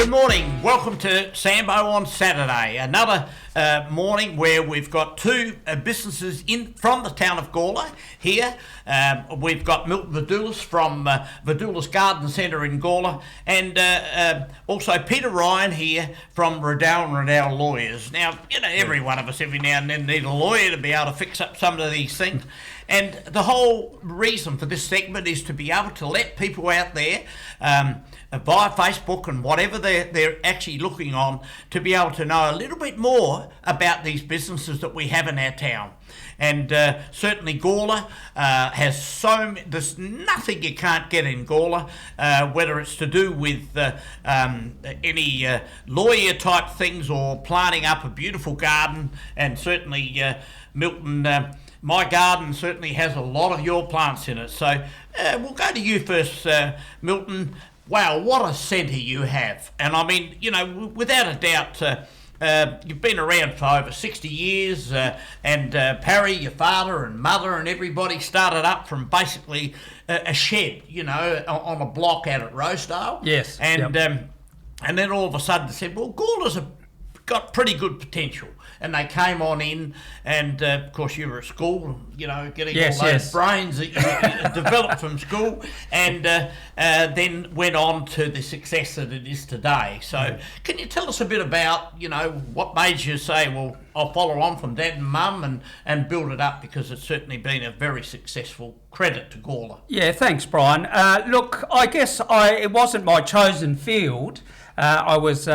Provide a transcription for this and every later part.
Good morning. Welcome to Sambo on Saturday. Another morning where we've got two businesses in from the town of Gawler here. We've got Milton Vadoulis from Vadoulis Garden Centre in Gawler, and also Peter Ryan here from Rudall Rudall Lawyers. Now, every one of us every now and then need a lawyer to be able to fix up some of these things. And the whole reason for this segment is to be able to let people out there via Facebook and whatever they're actually looking on to be able to know a little bit more about these businesses that we have in our town. And certainly Gawler has there's nothing you can't get in Gawler, whether it's to do with any lawyer type things or planting up a beautiful garden. And certainly Milton, my garden certainly has a lot of your plants in it. So we'll go to you first, Milton. Wow, what a centre you have. And I mean, without a doubt, you've been around for over 60 years, and Parry, your father and mother and everybody started up from basically a shed, on a block out at Rosedale. Yes. And then all of a sudden they said, well, Gawler's got pretty good potential. And they came on in, and of course you were at school, getting all those brains that you developed from school, and then went on to the success that it is today. So can you tell us a bit about, what made you say, well, I'll follow on from Dad and Mum and build it up, because it's certainly been a very successful credit to Gawler. Yeah, thanks, Brian. Look, I guess it wasn't my chosen field. I was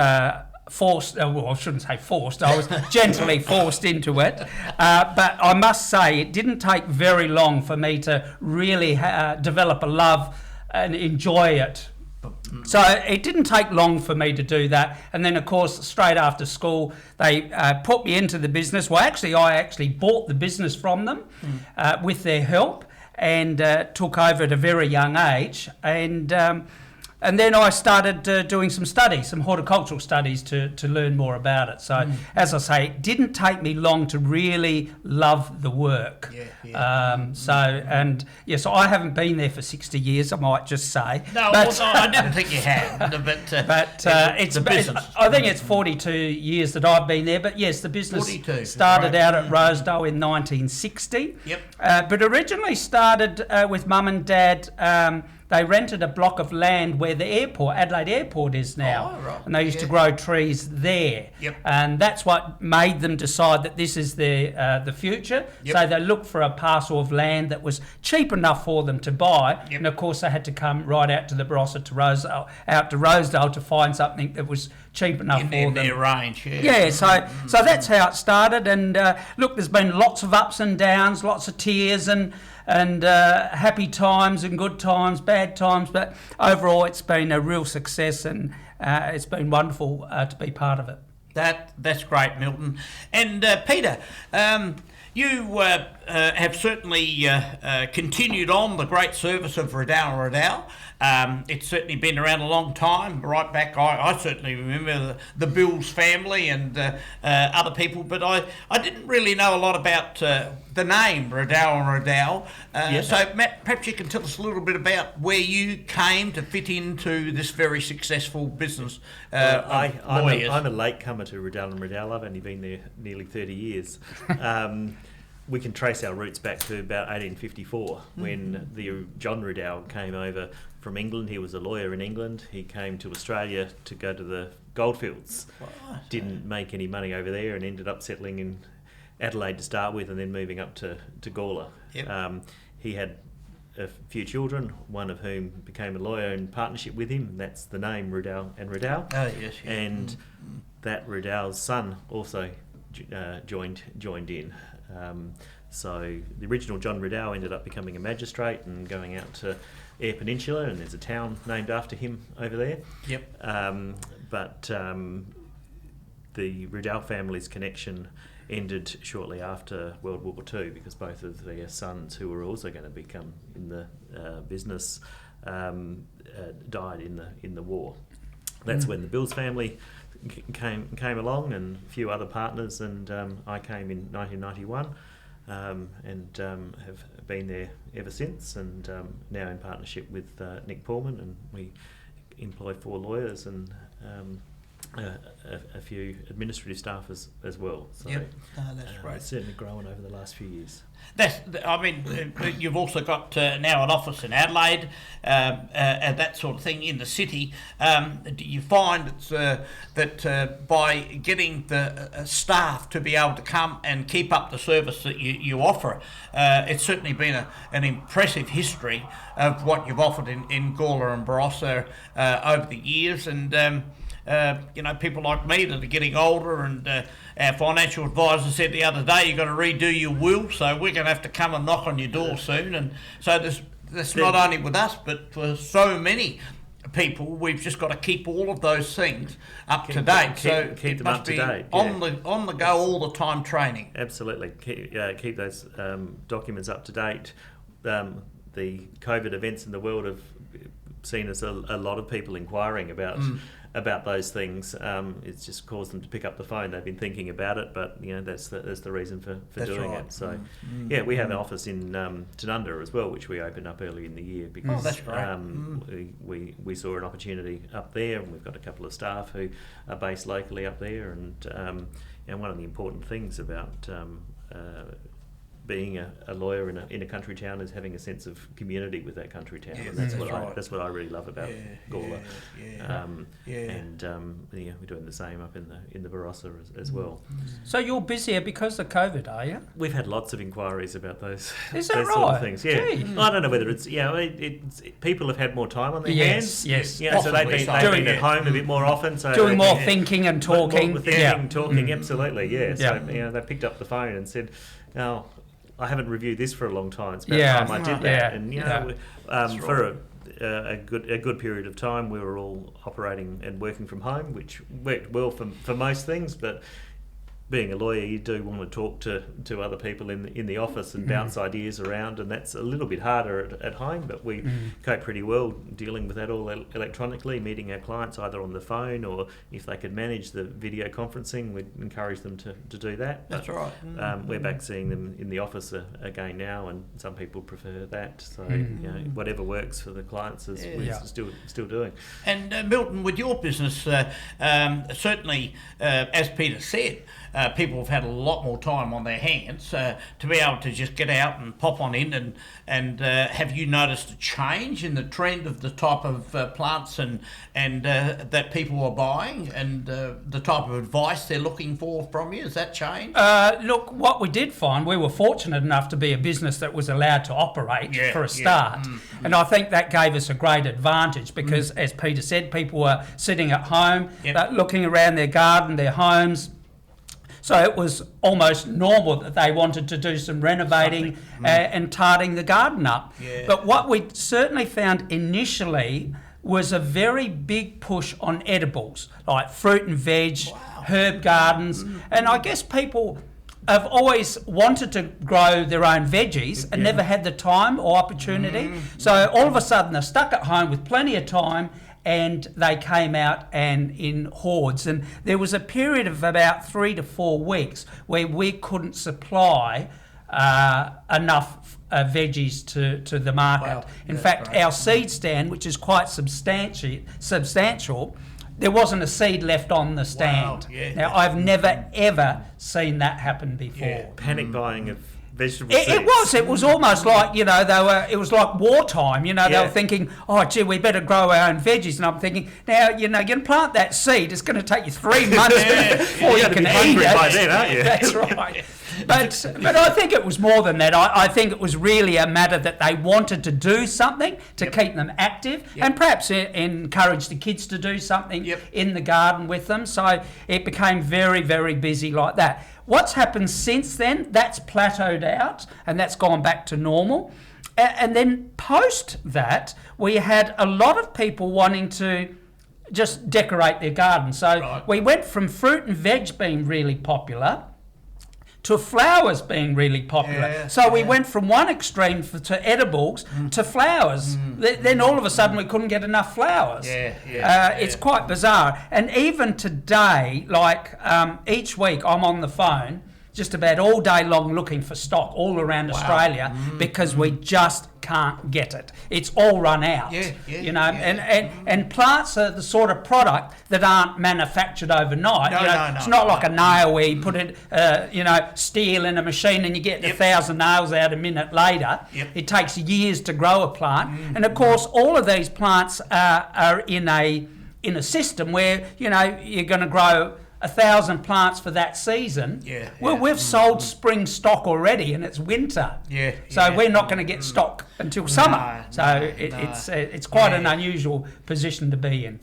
forced, I shouldn't say forced, I was gently forced into it, but I must say it didn't take very long for me to really develop a love and enjoy it. So it didn't take long for me to do that, and then of course straight after school they put me into the business. Well, I actually bought the business from them with their help, and took over at a very young age, and then I started doing some horticultural studies to learn more about it. So, as I say, it didn't take me long to really love the work. So I haven't been there for 60 years, I might just say. No, I didn't think you had. But it's the business. I think it's 42 years that I've been there. But yes, the business started out at Rosedale in 1960. Yep. But originally started with Mum and Dad. They rented a block of land where the Adelaide Airport is now. Oh, right. And they used to grow trees there. Yep. And that's what made them decide that this is the future. Yep. So they looked for a parcel of land that was cheap enough for them to buy. Yep. And of course they had to come right out to the Barossa to Rosedale to find something that was cheap enough for them. In their range, Yeah, so that's how it started. And look, there's been lots of ups and downs, lots of tears and happy times and good times, bad times, but overall it's been a real success, and it's been wonderful to be part of it. That's great, Milton. And Peter, you have certainly continued on the great service of Rudall Rudall. It's certainly been around a long time, right back. I certainly remember the Bills family and other people, but I didn't really know a lot about the name Rudall Rudall. So, Matt, perhaps you can tell us a little bit about where you came to fit into this very successful business. I'm a latecomer to Rudall and Rudall. I've only been there nearly 30 years. We can trace our roots back to about 1854 when the John Rudall came over from England. He was a lawyer in England. He came to Australia to go to the goldfields. Right. Didn't make any money over there and ended up settling in Adelaide to start with, and then moving up to Gawler. Yep. He had a few children, one of whom became a lawyer in partnership with him. That's the name Rudall and Rudall. Oh, yes. And that Rudall's son also joined in. So the original John Rudall ended up becoming a magistrate and going out to Eyre Peninsula, and there's a town named after him over there. Yep. But the Rudall family's connection ended shortly after World War II, because both of their sons, who were also going to become in the business, died in the war. That's when the Bills family came along, and a few other partners, and I came in 1991, and have been there ever since, and now in partnership with Nick Pullman, and we employ 4 lawyers and a few administrative staff as well. So that's great. It's certainly grown over the last few years. You've also got now an office in Adelaide and that sort of thing in the city. Do you find that by getting the staff to be able to come and keep up the service that you offer, it's certainly been an impressive history of what you've offered in Gawler and Barossa over the years, and people like me that are getting older, and our financial advisor said the other day, you've got to redo your will, so we're going to have to come and knock on your door soon. And so that's not only with us, but for so many people, we've just got to keep all of those things up to date. So keep them up to date. On the go all the time training. Absolutely, keep those documents up to date. The COVID events in the world have seen us a lot of people inquiring about those things. It's just caused them to pick up the phone. They've been thinking about it, but that's the reason for doing it. So we have an office in Tanunda as well, which we opened up early in the year because that's great. We saw an opportunity up there, and we've got a couple of staff who are based locally up there, and one of the important things about being a lawyer in a country town is having a sense of community with that country town, and that's what I really love about Gawler. We're doing the same up in the Barossa as well. So you're busier because of COVID, are you? We've had lots of inquiries about those. Is that those right? sort of things. Yeah, I don't know whether it's people have had more time on their hands. Yes. So they've been at home a bit more often. So doing more thinking and talking. Talking. Absolutely. Yeah. So they picked up the phone and said, "Oh, I haven't reviewed this for a long time. It's about time I did that." And for a good period of time, we were all operating and working from home, which worked well for most things. But being a lawyer, you do want to talk to other people in the office and bounce ideas around, and that's a little bit harder at home. But we cope pretty well dealing with that all electronically, meeting our clients either on the phone, or if they could manage the video conferencing, we'd encourage them to do that. That's right. We're back seeing them in the office again now, and some people prefer that. So whatever works for the clients is we're still doing. And Milton, with your business, certainly, as Peter said, people have had a lot more time on their hands to be able to just get out and pop on in. And have you noticed a change in the trend of the type of plants and that people are buying, and the type of advice they're looking for from you? Has that changed? Look, what we did find, we were fortunate enough to be a business that was allowed to operate for a start. And I think that gave us a great advantage because, as Peter said, people were sitting at home, looking around their garden, their homes. So it was almost normal that they wanted to do some renovating and tarting the garden up. But what we certainly found initially was a very big push on edibles, like fruit and veg, herb gardens. And I guess people have always wanted to grow their own veggies and never had the time or opportunity. So all of a sudden they're stuck at home with plenty of time, and they came out and in hordes. And there was a period of about 3 to 4 weeks where we couldn't supply enough veggies to the market. Wow. In fact, our seed stand, which is quite substantial, there wasn't a seed left on the stand. Now, I've never, ever seen that happen before. Panic buying of vegetable seeds. It was almost like, it was like wartime, they were thinking, oh gee, we better grow our own veggies, and I'm thinking, now, you can plant that seed, it's going to take you 3 months before you can eat it. By then, aren't you? That's right. But I think it was more than that. I think it was really a matter that they wanted to do something to keep them active and perhaps encourage the kids to do something in the garden with them. So it became very, very busy like that. What's happened since then, that's plateaued out and that's gone back to normal. And then post that, we had a lot of people wanting to just decorate their garden. So we went from fruit and veg being really popular to flowers being really popular. So we went from one extreme to edibles to flowers. Then all of a sudden we couldn't get enough flowers. It's quite bizarre. And even today, like each week I'm on the phone just about all day long looking for stock all around Australia because we just can't get it. It's all run out. You know, and plants are the sort of product that aren't manufactured overnight. It's not like a nail where you put it, steel in a machine and you get 1,000 nails out a minute later. It takes years to grow a plant, and of course, all of these plants are in a system where you're going to grow 1,000 plants for that season. We've sold spring stock already, and it's winter. So we're not going to get stock until summer. It's quite an unusual position to be in.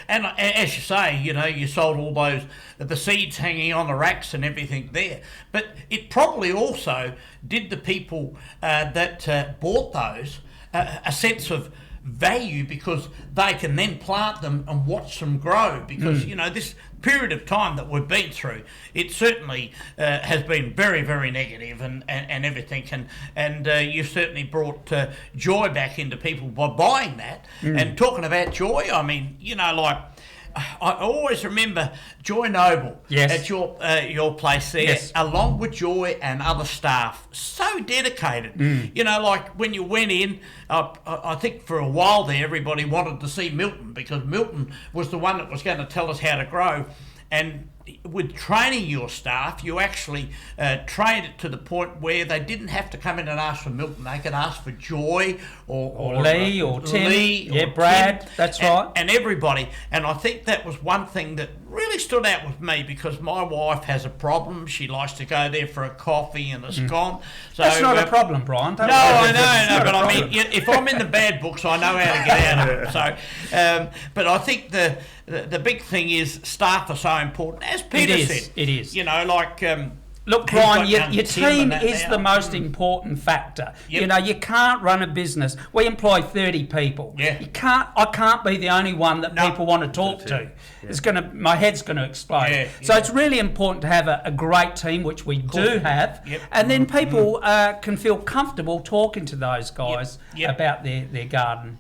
And as you say, you sold all the seeds hanging on the racks and everything there. But it probably also did the people that bought those a sense of value, because they can then plant them and watch them grow, because this period of time that we've been through, it certainly has been very, very negative and everything, and you certainly brought joy back into people by buying that. And talking about joy, I mean, I always remember Joy Noble at your place there, along with Joy and other staff, so dedicated. Like when you went in, I think for a while there everybody wanted to see Milton, because Milton was the one that was going to tell us how to grow. And with training your staff, you actually trained it to the point where they didn't have to come in and ask for Milton. They could ask for Joy or Lee or Tim. Brad, that's right. And everybody. And I think that was one thing that really stood out with me, because my wife has a problem. She likes to go there for a coffee and a scone. So, that's not a problem, Brian. No, I know. But I mean, if I'm in the bad books, I know how to get out of it. So, but I think the big thing is staff are so important. As Peter said, it is. Look, Brian, your team is the most important factor. You can't run a business. We employ 30 people. I can't be the only one that people want to talk to. My head's going to explode. So it's really important to have a great team, which we do have, and then people can feel comfortable talking to those guys about their garden.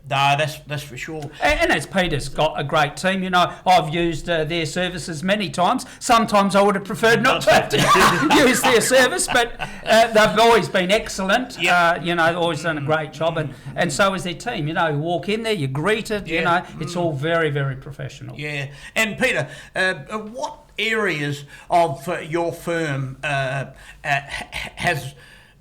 That's for sure. And as Peter's got a great team, I've used their services many times. Sometimes I would have preferred not to have to use their service, but they've always been excellent. Always done a great job, and so is their team. You walk in there, you're greeted. It's all very, very professional. And Peter, what areas of your firm has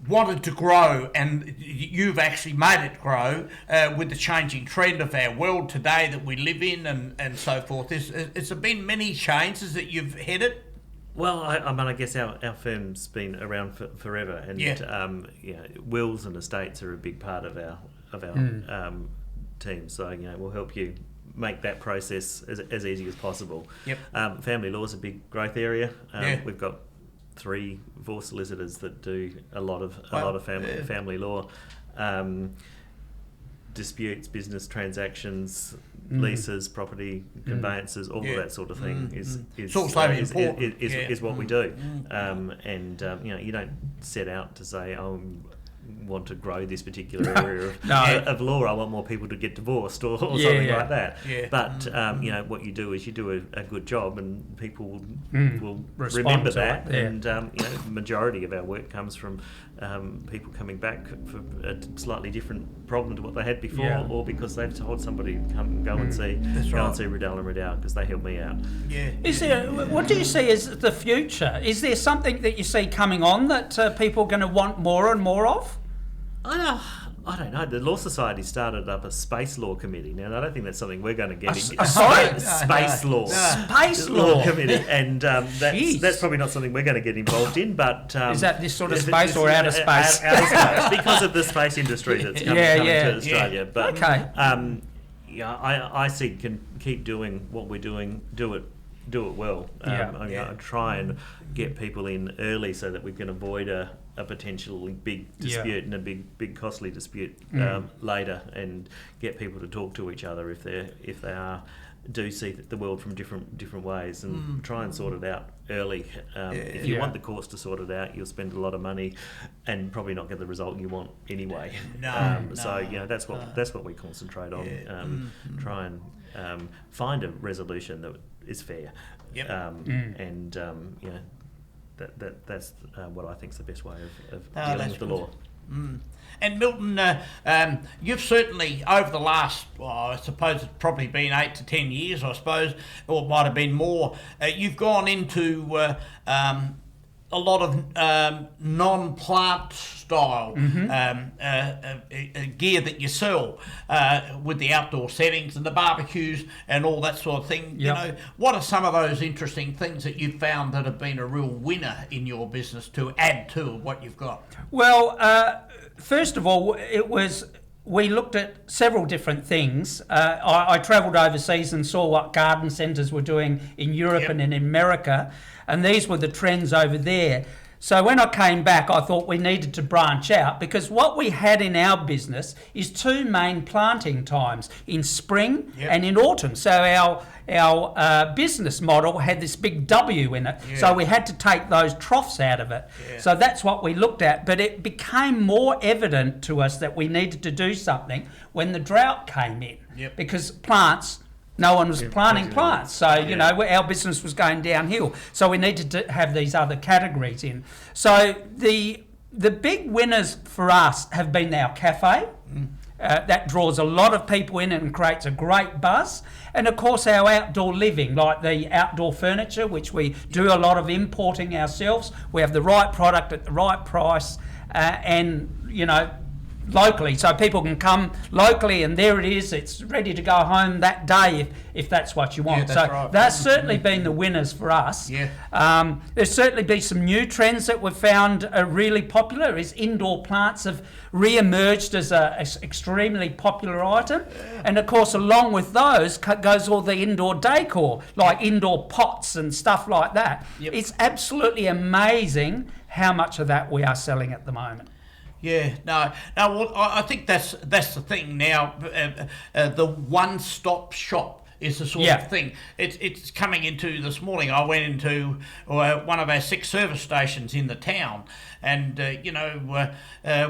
wanted to grow, and you've actually made it grow with the changing trend of our world today that we live in, and so forth? Has there been many changes that you've headed? Well, I guess our firm's been around forever, and wills and estates are a big part of our team. So we'll help you make that process as easy as possible. Family law is a big growth area. We've got 3 solicitors that do a lot of family law, disputes, business transactions, leases, property conveyances, all of that sort of thing is what we do. You don't set out to say, want to grow this particular area of law. I want more people to get divorced or something like that. But what you do is you do a good job, and people will remember that. And the majority of our work comes from people coming back for a slightly different problem to what they had before, or because they've told somebody to go and see Rudall and Rudall, because they helped me out. Is there? What do you see as the future? Is there something that you see coming on that people are going to want more and more of? I don't know. The Law Society started up a space law committee. Now, I don't think that's something we're going to get into. Space law. Space law committee. And that's probably not something we're going to get involved in. But is that this sort of space or outer space? Outer space, because of the space industry that's coming to Australia. But I see can keep doing what we're doing, do it well. I try and get people in early so that we can avoid a potentially big dispute and a big costly dispute later, and get people to talk to each other if they do see the world from different ways, and try and sort it out early. If you want the courts to sort it out, you'll spend a lot of money and probably not get the result you want anyway. So that's what we concentrate on. Try and find a resolution that is fair. that's what I think is the best way of No, dealing that's with the good. law. And Milton, you've certainly, over the last, well, I suppose it's probably been 8 to 10 years, I suppose, or it might have been more, you've gone into a lot of non-plant style gear that you sell with the outdoor settings and the barbecues and all that sort of thing. Yep. You know, what are some of those interesting things that you've found that have been a real winner in your business to add to what you've got? Well, first of all, we looked at several different things. I travelled overseas and saw what garden centres were doing in Europe and in America, and these were the trends over there. So when I came back, I thought we needed to branch out, because what we had in our business is 2 main planting times, in spring and in autumn. So our business model had this big W in it, so we had to take those troughs out of it. So that's what we looked at, but it became more evident to us that we needed to do something when the drought came in, because plants, no one was planting plants, so you know, our business was going downhill. So we needed to have these other categories in. So the big winners for us have been our cafe. That draws a lot of people in and creates a great buzz. And of course our outdoor living, like the outdoor furniture, which we do a lot of importing ourselves. We have the right product at the right price, and you know, locally, so people can come locally and there it is, it's ready to go home that day if that's what you want. That's certainly been the winners for us. There's certainly been some new trends that we've found are really popular. Is indoor plants have re-emerged as an extremely popular item, and of course along with those goes all the indoor decor, like indoor pots and stuff like that. It's absolutely amazing how much of that we are selling at the moment. Well, I think that's the thing now. The one-stop shop is the sort of thing. It's coming into this morning. I went into one of our 6 service stations in the town, and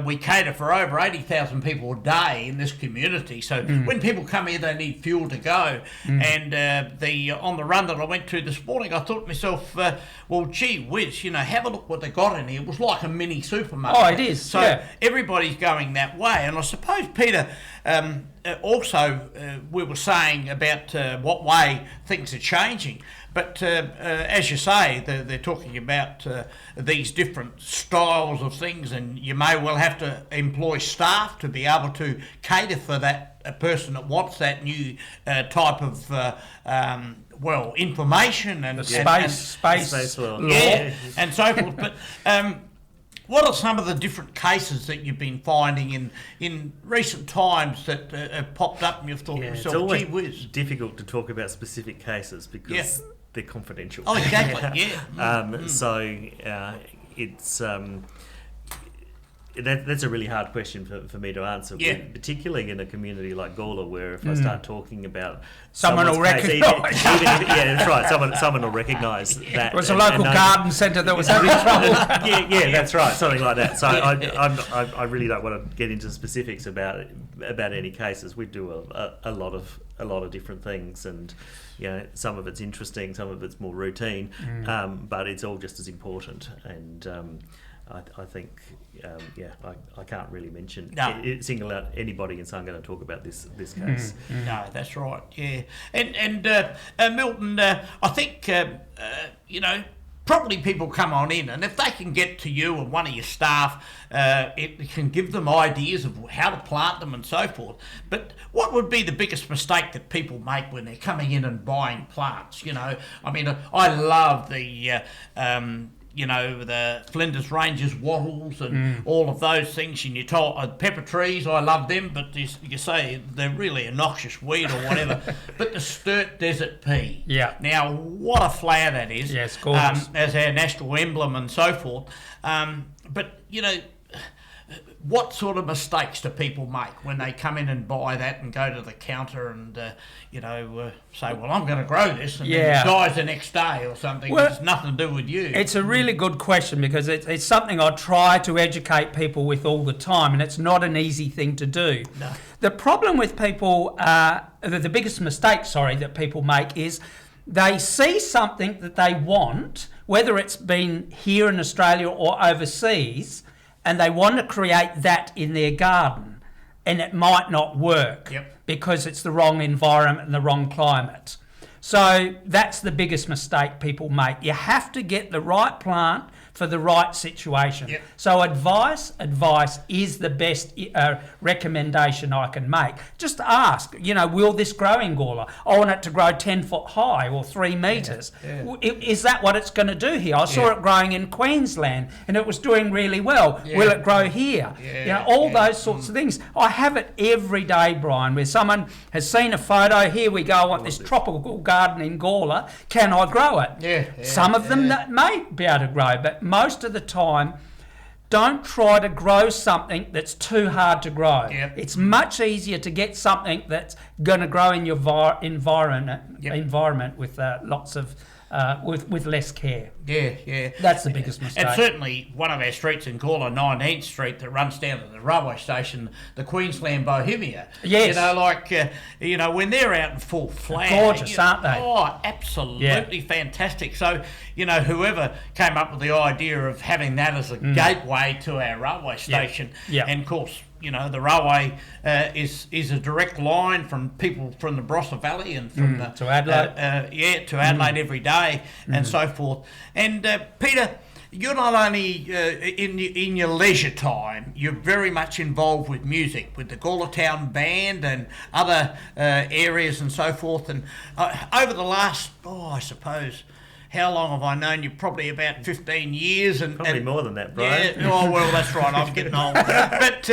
we cater for over 80,000 people a day in this community. So when people come here, they need fuel to go. And on the run that I went to this morning, I thought to myself, well, gee whiz, have a look what they got in here. It was like a mini supermarket. Oh, it is. So everybody's going that way. And I suppose, Peter, also we were saying about what way things are changing. But as you say, they're talking about these different styles of things, and you may well have to employ staff to be able to cater for that person that wants that new type of information and space law. And so forth. But what are some of the different cases that you've been finding in recent times that have popped up and you've thought to yourself, it's always gee whiz? difficult to talk about specific cases because they're confidential. Oh, exactly. So it's that's a really hard question for me to answer. Particularly in a community like Gawler, where if I start talking about someone will recognise. That's right. Someone will recognise that. It was a local garden centre that was having trouble. That's right. Something like that. So I really don't want to get into specifics about any cases. We do a lot of different things, and some of it's interesting, some of it's more routine, but it's all just as important. And I think, I can't really single out anybody and say I'm going to talk about this case. No, that's right. Yeah, and Milton, I think probably people come on in, and if they can get to you and one of your staff, it can give them ideas of how to plant them and so forth. But what would be the biggest mistake that people make when they're coming in and buying plants? I mean, I love the the Flinders Ranges wattles and all of those things, and you told pepper trees, I love them, but you say they're really a noxious weed or whatever. But the Sturt Desert Pea, now what a flower that is, yes, gorgeous, as our national emblem and so forth. But what sort of mistakes do people make when they come in and buy that and go to the counter and say, well, I'm going to grow this, and then it dies the next day or something? Well, it's nothing to do with you. It's a really good question, because it's something I try to educate people with all the time, and it's not an easy thing to do. No. The problem with people, the biggest mistake, that people make is they see something that they want whether it's been here in Australia or overseas, and they want to create that in their garden, and it might not work because it's the wrong environment and the wrong climate. So that's the biggest mistake people make. You have to get the right plant for the right situation. So advice is the best recommendation I can make. Just ask, will this grow in Gawler? I want it to grow 10 foot high or 3 metres. Is that what it's going to do here? I saw it growing in Queensland and it was doing really well. Will it grow here? All those sorts of things. I have it every day, Brian, where someone has seen a photo. Here we go, I want this tropical garden in Gawler. Can I grow it? Some of them that may be able to grow, but most of the time, don't try to grow something that's too hard to grow. It's much easier to get something that's going to grow in your environment with lots of with less care. That's the biggest mistake. And certainly one of our streets in Gawler, 19th Street, that runs down to the railway station, the Queensland Bohemia. When they're out in full flower. Gorgeous, aren't they? Oh, absolutely fantastic. So, whoever came up with the idea of having that as a gateway to our railway station, and of course, the railway is a direct line from people from the Barossa Valley and from to Adelaide. To Adelaide every day and so forth. And Peter, you're not only in your leisure time, you're very much involved with music, with the Gawler Town Band and other areas and so forth. And over the last, I suppose, how long have I known you? Probably about 15 years. Probably more than that, Brian. Well, that's right. I'm getting old. But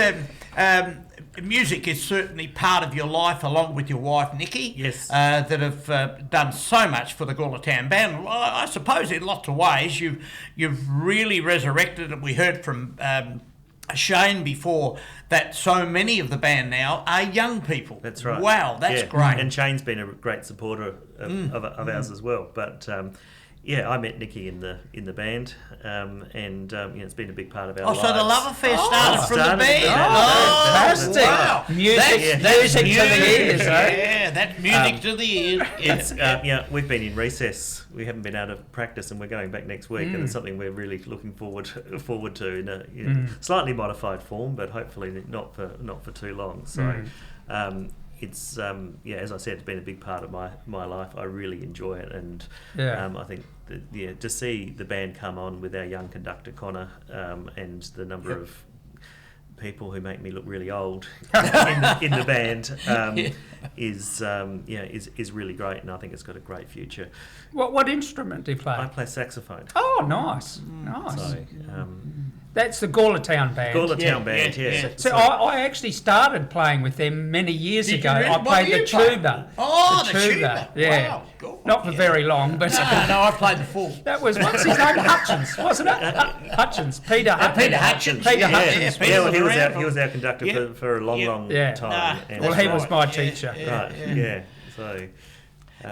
music is certainly part of your life, along with your wife, Nikki. Yes. That have done so much for the Gawler Town Band. I suppose in lots of ways you've really resurrected it. We heard from Shane before that so many of the band now are young people. That's right. Wow, that's great. And Shane's been a great supporter of ours as well. But I met Nikki in the band, and it's been a big part of our lives. So the love affair started from the band. Fantastic! Wow. Music to the ears, that's music to the ears. We've been in recess. We haven't been able to practice, and we're going back next week, and it's something we're really looking forward to in a slightly modified form, but hopefully not for too long. So. It's as I said, it's been a big part of my life. I really enjoy it, and I think that, to see the band come on with our young conductor Connor, and the number of people who make me look really old in the band is really great, and I think it's got a great future. What instrument do you play? I play saxophone. Oh, nice. So, that's the Gawler Town Band. Gawler Town Band, yeah. So I actually started playing with them many years ago. I played the tuba. Oh, the tuba. Yeah. Wow. God, Not for very long, but... No, I played the full. That was, what's his name? Hutchins, wasn't it? Hutchins. Peter Hutchins. Peter Hutchins. He was our conductor for a long time. Well, he was my teacher. So...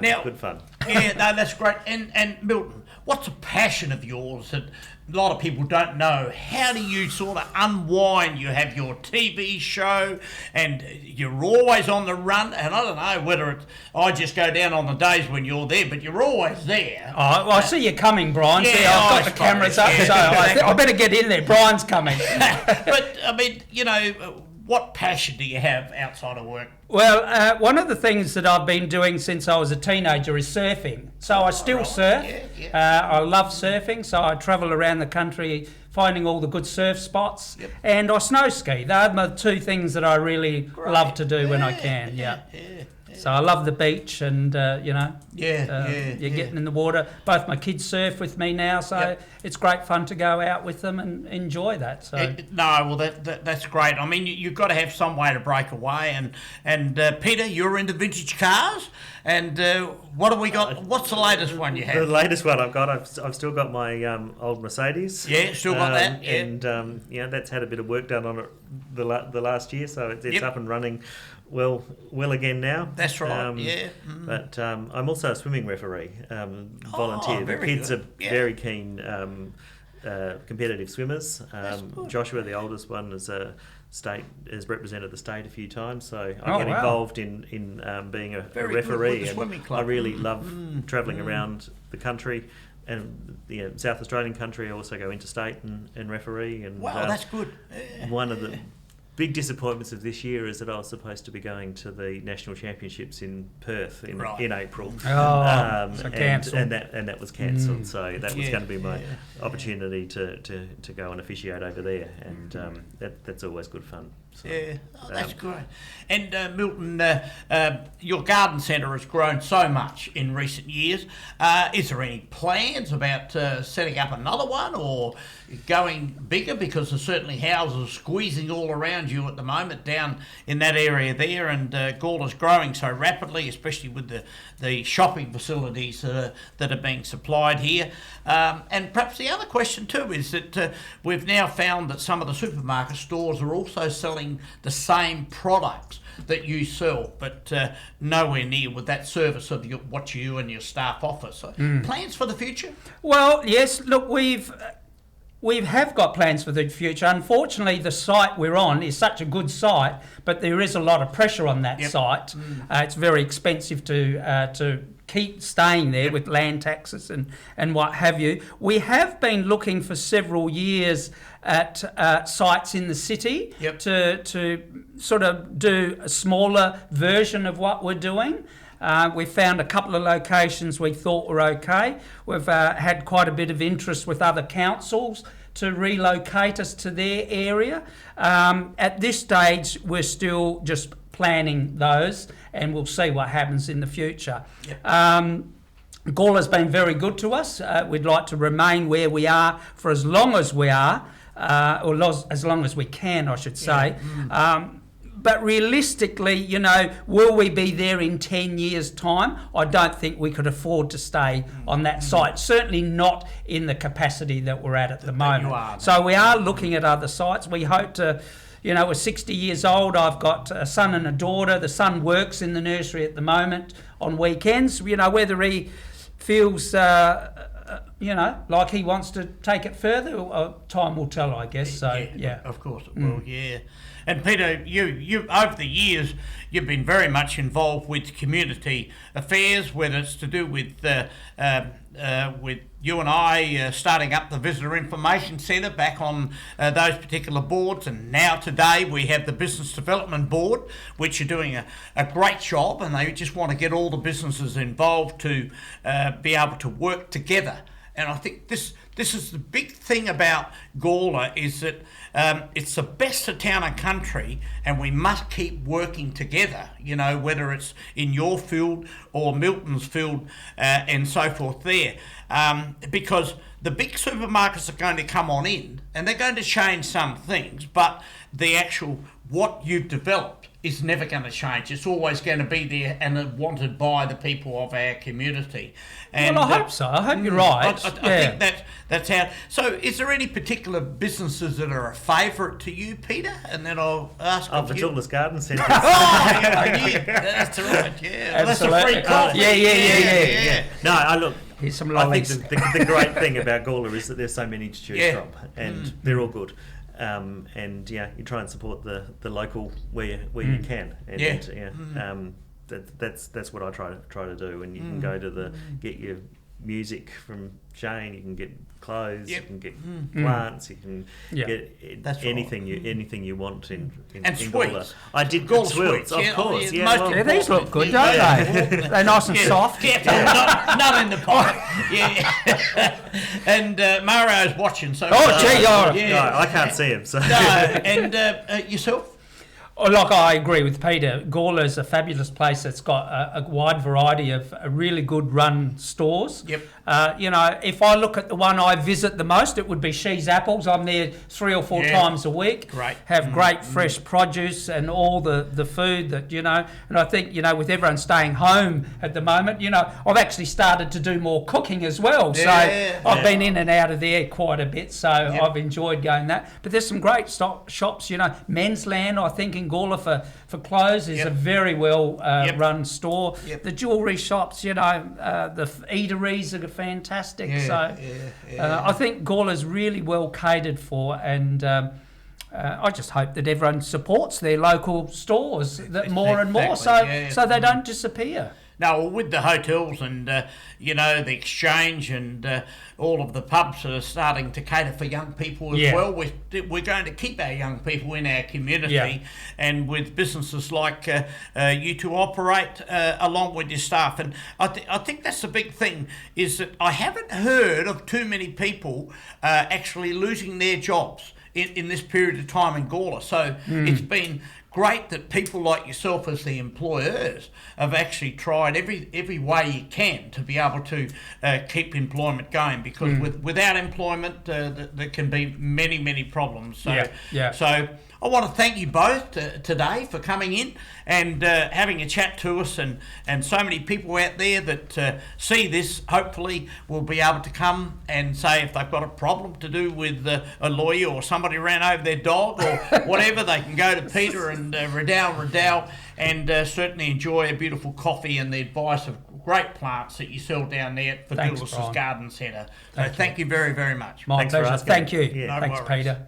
now, good fun. That's great. And Milton, what's a passion of yours that a lot of people don't know? How do you sort of unwind? You have your TV show and you're always on the run, and I don't know whether I just go down on the days when you're there, but you're always there. Oh, well, I see you coming, Brian. I've got the cameras up, so I better get in there. Brian's coming. But, I mean, what passion do you have outside of work? Well, one of the things that I've been doing since I was a teenager is surfing. So I still surf. I love surfing, so I travel around the country finding all the good surf spots. And I snow ski. They're the two things that I really love to do when I can. So I love the beach and, getting in the water. Both my kids surf with me now, so it's great fun to go out with them and enjoy that. So that's great. I mean, you've got to have some way to break away. And Peter, you're into vintage cars. And what have we got? What's the latest one you have? The latest one I've got, I've still got my old Mercedes. Yeah, still got that. Yeah. And that's had a bit of work done on it the last year, so it's up and running. Well again now. That's right. But I'm also a swimming referee, volunteer. The kids are very keen competitive swimmers. Joshua, the oldest one, has represented the state a few times, so I get involved in being a referee. And I really love travelling around the country South Australian country. I also go interstate and referee. And wow, that's good. One of the big disappointments of this year is that I was supposed to be going to the national championships in Perth in April. So cancelled. And that was cancelled. So that was going to be my opportunity to go and officiate over there, and that's always good fun. So, that's great. And Milton, your garden centre has grown so much in recent years. Is there any plans about setting up another one or going bigger? Because there's certainly houses squeezing all around you at the moment down in that area there, and Gawler's growing so rapidly, especially with the shopping facilities that are being supplied here. And perhaps the other question too is that we've now found that some of the supermarket stores are also selling the same products that you sell, but nowhere near with that service of what you and your staff offer. So plans for the future? Well, yes, look, we have got plans for the future. Unfortunately, the site we're on is such a good site, but there is a lot of pressure on that site. It's very expensive to keep staying there with land taxes and what have you. We have been looking for several years at sites in the city to sort of do a smaller version of what we're doing. We found a couple of locations we thought were okay. We've had quite a bit of interest with other councils to relocate us to their area. At this stage, we're still just planning those, and we'll see what happens in the future. Gawler's been very good to us. We'd like to remain where we are for as long as we are, as long as we can, I should say. But realistically, will we be there in 10 years' time? I don't think we could afford to stay on that site. Certainly not in the capacity that we're at the moment. So we are looking at other sites. We hope to, we're 60 years old. I've got a son and a daughter. The son works in the nursery at the moment on weekends. Whether he feels, like he wants to take it further, time will tell, I guess. So, of course it will, And Peter, you over the years, you've been very much involved with community affairs, whether it's to do with you and I starting up the Visitor Information Centre back on those particular boards, and now today we have the Business Development Board, which are doing a great job, and they just want to get all the businesses involved to be able to work together. And I think this is the big thing about Gawler, is that it's the best of town and country, and we must keep working together, whether it's in your field or Milton's field and so forth there. Because the big supermarkets are going to come on in, and they're going to change some things, but the actual what you've developed is never going to change. It's always going to be there and wanted by the people of our community. And I hope so. I hope you're right. I think that's how. So is there any particular businesses that are a favourite to you, Peter? And then I'll ask you. Vadoulis Garden Centre. That's right, Well, that's a free call. Yeah. No, look. Here's some I lollies. think the great thing about Gawler is that there's so many to choose from, and they're all good. And you try and support the local where you can. And, that's what I try to do. And you can go to get your music from Shane. You can get clothes. You can get plants. You can get anything you want in sweets. I did Gawler sweets, of course. These look good, don't they? They're nice and soft. Not in the pot. And Mario's watching. So no, I can't see him. So and yourself. Like, I agree with Peter. Gawler's a fabulous place that's got a wide variety of really good run stores. If I look at the one I visit the most, it would be She's Apples. I'm there 3 or 4 times a week. Great. Have great fresh produce and all the food that, and I think, with everyone staying home at the moment, I've actually started to do more cooking as well. So I've been in and out of there quite a bit. So I've enjoyed going that. But there's some great shops, Men's Land, I think, in Gawler for clothes is a very well run store. The jewellery shops, the eateries are fantastic. I think Gawler's really well catered for, and I just hope that everyone supports their local stores more and more, so they don't disappear. No, with the hotels and, the exchange and all of the pubs that are starting to cater for young people as well, we're going to keep our young people in our community, and with businesses like you to operate along with your staff. And I think that's the big thing, is that I haven't heard of too many people actually losing their jobs in this period of time in Gawler. So it's been great that people like yourself as the employers have actually tried every way you can to be able to keep employment going, because without employment there can be many problems. So I want to thank you both today for coming in and having a chat to us, and so many people out there that see this hopefully will be able to come and say if they've got a problem to do with a lawyer or somebody ran over their dog or whatever, they can go to Peter and Rudall and certainly enjoy a beautiful coffee and the advice of great plants that you sell down there at Vadoulis Garden Centre. So thank you very, very much. My pleasure. Thank you. Yeah. Thanks, Peter.